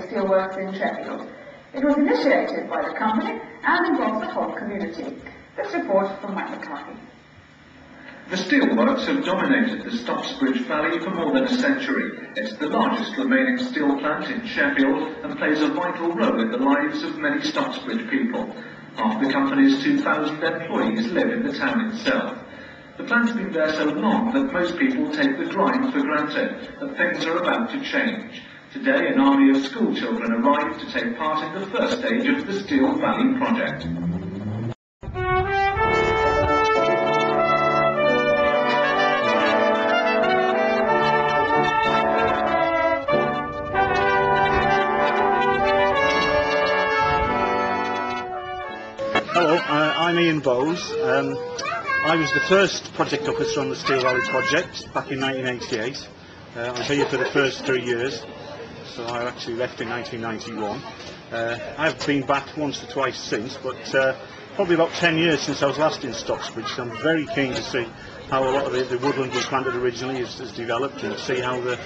Steelworks in Sheffield. It was initiated by the company and involves the whole community. This report from Mike McCarthy. The steelworks have dominated the Stocksbridge Valley for more than a century. It's the largest remaining steel plant in Sheffield and plays a vital role in the lives of many Stocksbridge people. Half the company's 2,000 employees live in the town itself. The plant's been there so long that most people take the grind for granted, that things are about to change. Today, an army of school children arrived to take part in the first stage of the Steel Valley project. Hello, I'm Ian Bowes. I was the first project officer on the Steel Valley project back in 1988. I was here for the first 3 years, so I actually left in 1991. I've been back once or twice since, but probably about 10 years since I was last in Stocksbridge, so I'm very keen to see how a lot of the woodland we planted originally has developed, and see how the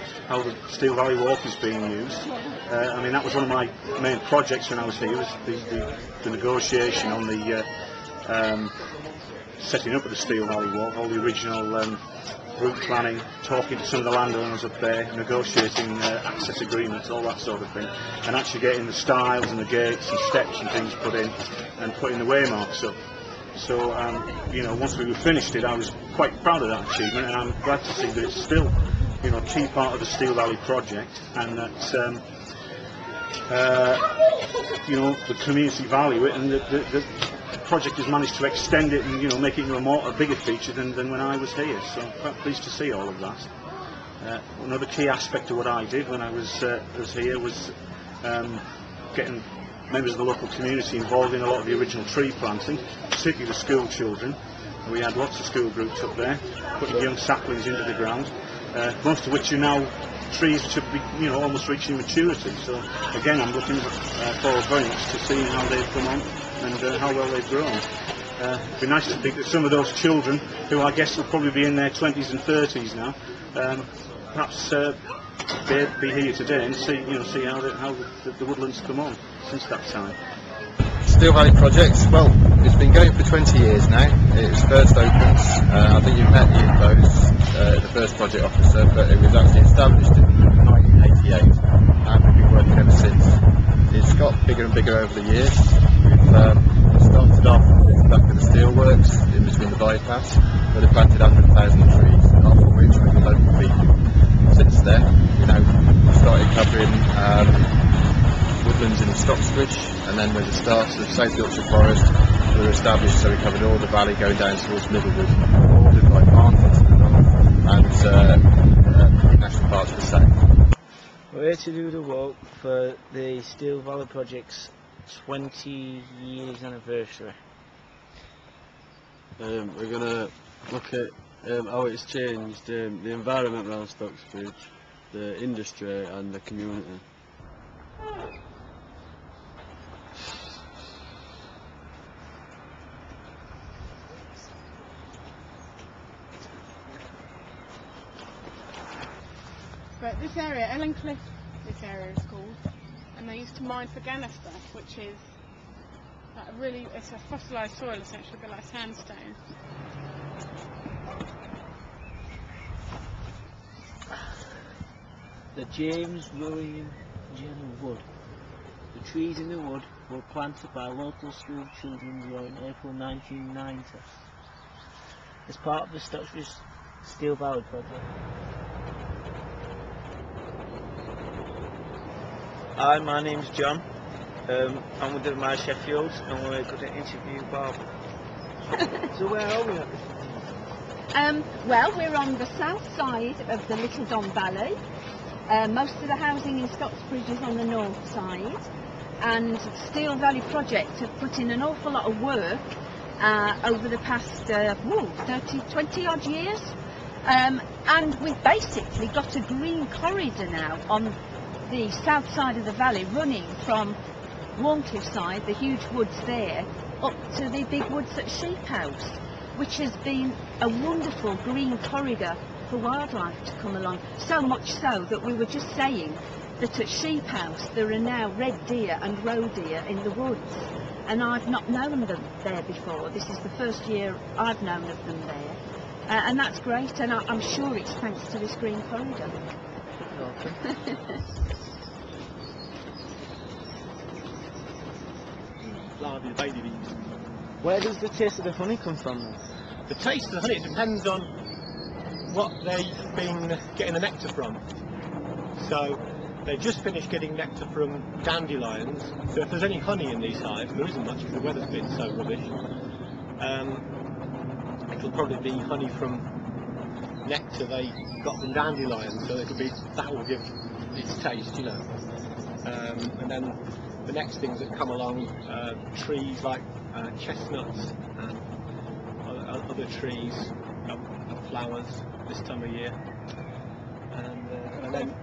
Steel Valley Walk is being used. I mean, that was one of my main projects when I was here, was the negotiation on the setting up of the Steel Valley Walk, all the original route planning, talking to some of the landowners up there, negotiating access agreements, all that sort of thing, and actually getting the stiles and the gates and steps and things put in, and putting the waymarks up. So, you know, once we were finished it, I was quite proud of that achievement, and I'm glad to see that it's still, you know, a key part of the Steel Valley project, and that, you know, the community value it, and the project has managed to extend it and, you know, make it into a bigger feature than when I was here. So I'm quite pleased to see all of that. Another key aspect of what I did when I was here was getting members of the local community involved in a lot of the original tree planting, particularly the school children. We had lots of school groups up there, putting young saplings into the ground, most of which are now trees which are, you know, almost reaching maturity. So again, I'm looking forward very much to seeing how they've come on and how well they've grown. It'd be nice to think that some of those children, who I guess will probably be in their 20s and 30s now, perhaps they'd be here today and see, you know, see how the woodlands come on since that time. Steel Valley project, well, it's been going for 20 years now. It was first opened, I think you've met Ian Bowes, the first project officer, but it was actually established in 1988 and we've been working ever since. It's got bigger and bigger over the years. We've started off at the back of the steelworks in between the bypass, where they planted 100,000 trees, half of which were the local people. Since then, you know, we started covering woodlands in Stocksbridge, and then with the start of South Yorkshire Forest, we were established, so we covered all the valley going down towards Middlewood, bordered by Barnford to the north, and national parks to the south. We're here to do the walk for the Steel Valley project's 20 years anniversary. We're going to look at how it's changed the environment around Stocksbridge, the industry and the community. But this area, Ellen Cliff, this area is called, and they used to mine for ganister, which is like it's a fossilised soil essentially, a bit like sandstone. The James William Jenner Wood. The trees in the wood were planted by local school children during April 1990 as part of the Stocksbridge Steel Valley project. Hi, my name's John. I'm with the My Sheffield and we're going to interview Bob. So where are we at this time? Well, we're on the south side of the Little Don Valley. Most of the housing in Stocksbridge is on the north side, and Steel Valley Project have put in an awful lot of work over the past 20 odd years, and we've basically got a green corridor now on the south side of the valley, running from Warncliffe side, the huge woods there, up to the big woods at Sheep House, which has been a wonderful green corridor for wildlife to come along. So much so that we were just saying that at Sheep House there are now red deer and roe deer in the woods, and I've not known them there before. This is the first year I've known of them there, and that's great, and I'm sure it's thanks to this green corridor. Where does the taste of the honey come from then? The taste of the honey depends on what they've been getting the nectar from. So they've just finished getting nectar from dandelions, so if there's any honey in these hives, there isn't much because the weather's been so rubbish, it'll probably be honey from nectar they got from dandelions, so that will give its taste, you know. And then the next things that come along, trees like chestnuts and other trees have flowers this time of year. And then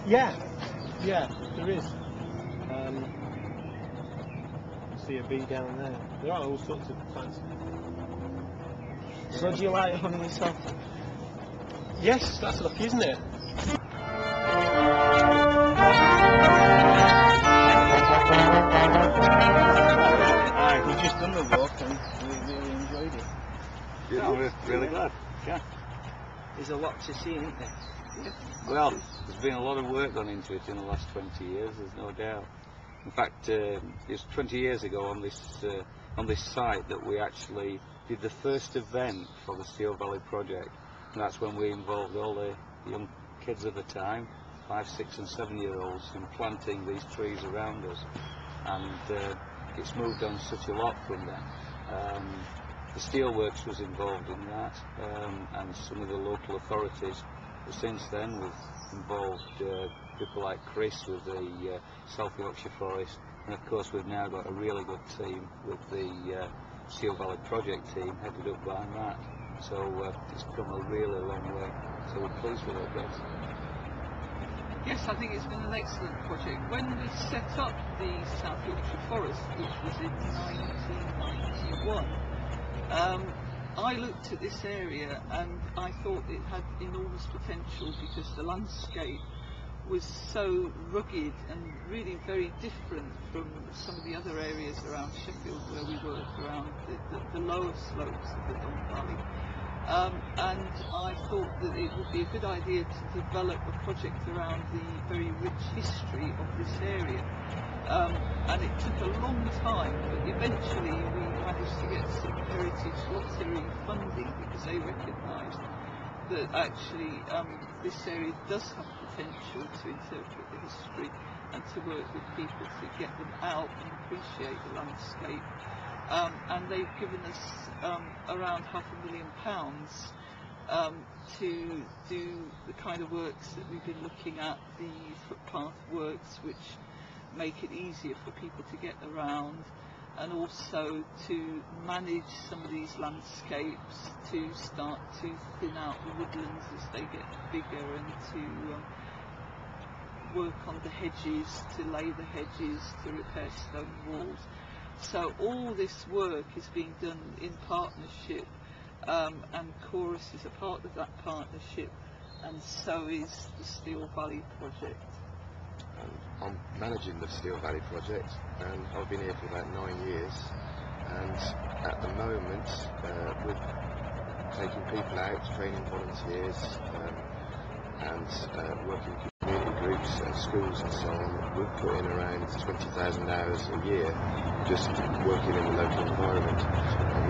yeah, there is. See a bee down there. There are all sorts of plants. So do you like honey yourself? Yes, that's lucky, isn't it? We've just done the walk and we really enjoyed it. Yeah, we're really glad. Yeah. There's a lot to see, isn't there? Well, there's been a lot of work gone into it in the last 20 years, there's no doubt. In fact, it's 20 years ago on this site that we actually did the first event for the Steel Valley project, and that's when we involved all the young kids of the time, 5, 6 and 7-year-olds, in planting these trees around us, and it's moved on such a lot from then. The Steelworks was involved in that, and some of the local authorities. But since then we've involved people like Chris with the South Yorkshire Forest, and of course we've now got a really good team with the Steel Valley project team headed up by Matt. So it's come a really long way, so we're pleased with it, guys. Yes, I think it's been an excellent project. When we set up the South Yorkshire Forest, which was in 1991, I looked at this area and I thought it had enormous potential because the landscape was so rugged and really very different from some of the other areas around Sheffield where we work, around the lower slopes of the Don Valley. And I thought that it would be a good idea to develop a project around the very rich history of this area. And it took a long time, but eventually we managed to get some Heritage Lottery funding because they recognised that actually this area does have potential to interpret the history and to work with people to get them out and appreciate the landscape. And they've given us around £500,000 to do the kind of works that we've been looking at, the footpath works which make it easier for people to get around, and also to manage some of these landscapes, to start to thin out the woodlands as they get bigger, and to work on the hedges, to lay the hedges, to repair stone walls. So all this work is being done in partnership, and Chorus is a part of that partnership, and so is the Steel Valley project. I'm managing the Steel Valley project, and I've been here for about 9 years, and at the moment we're taking people out, training volunteers, and working with community groups and schools and so on. We're putting around 20,000 hours a year just working in the local environment. I'm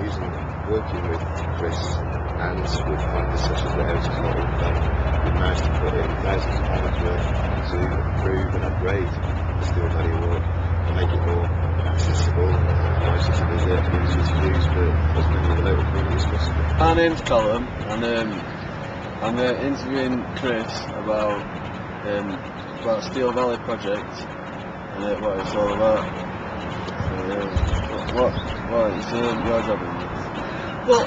working with Chris and with partners such as the Heritage Lottery Fund. We've managed to put in thousands of pounds worth to improve and upgrade the Steel Valley Walk and make it more accessible, nice to visit, and easy to use for as many of the local community as possible. My name's Callum, and I'm interviewing Chris about Steel Valley project and what it's all about. What is your job in this? Well,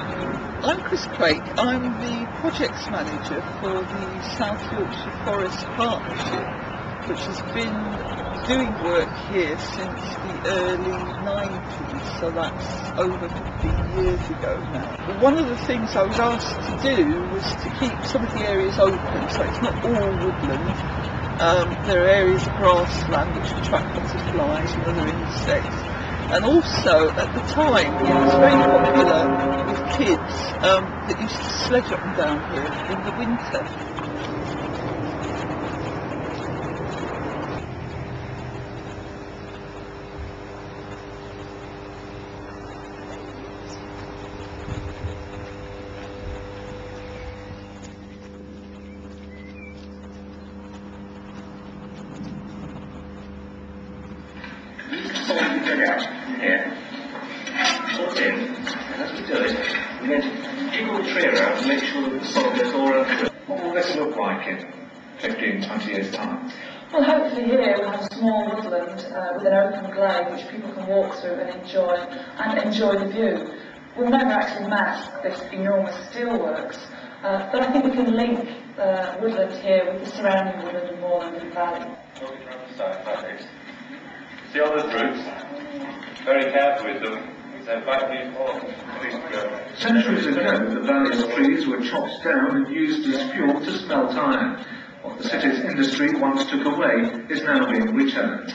I'm Chris Craik. I'm the projects manager for the South Yorkshire Forest Partnership, which has been doing work here since the early 90s, so that's over 15 years ago now. But one of the things I was asked to do was to keep some of the areas open, so it's not all woodland, There are areas of grassland which attract butterflies and other insects. And also, at the time, it was very popular with kids that used to sledge up and down here in the winter. Here. Put in, and as we do it, we're going to jiggle the tree around and make sure that the soil gets all around it. What will this look like in 15, 20 years' time? Well, hopefully here we'll have a small woodland with an open glade which people can walk through and enjoy the view. We'll never actually mask this enormous steelworks, but I think we can link woodland here with the surrounding woodland and moorland valley. See all those roots? Very careful with them. They're vitally important. Centuries ago, the valley's trees were chopped down and used as fuel to smelt iron. What the city's industry once took away is now being returned.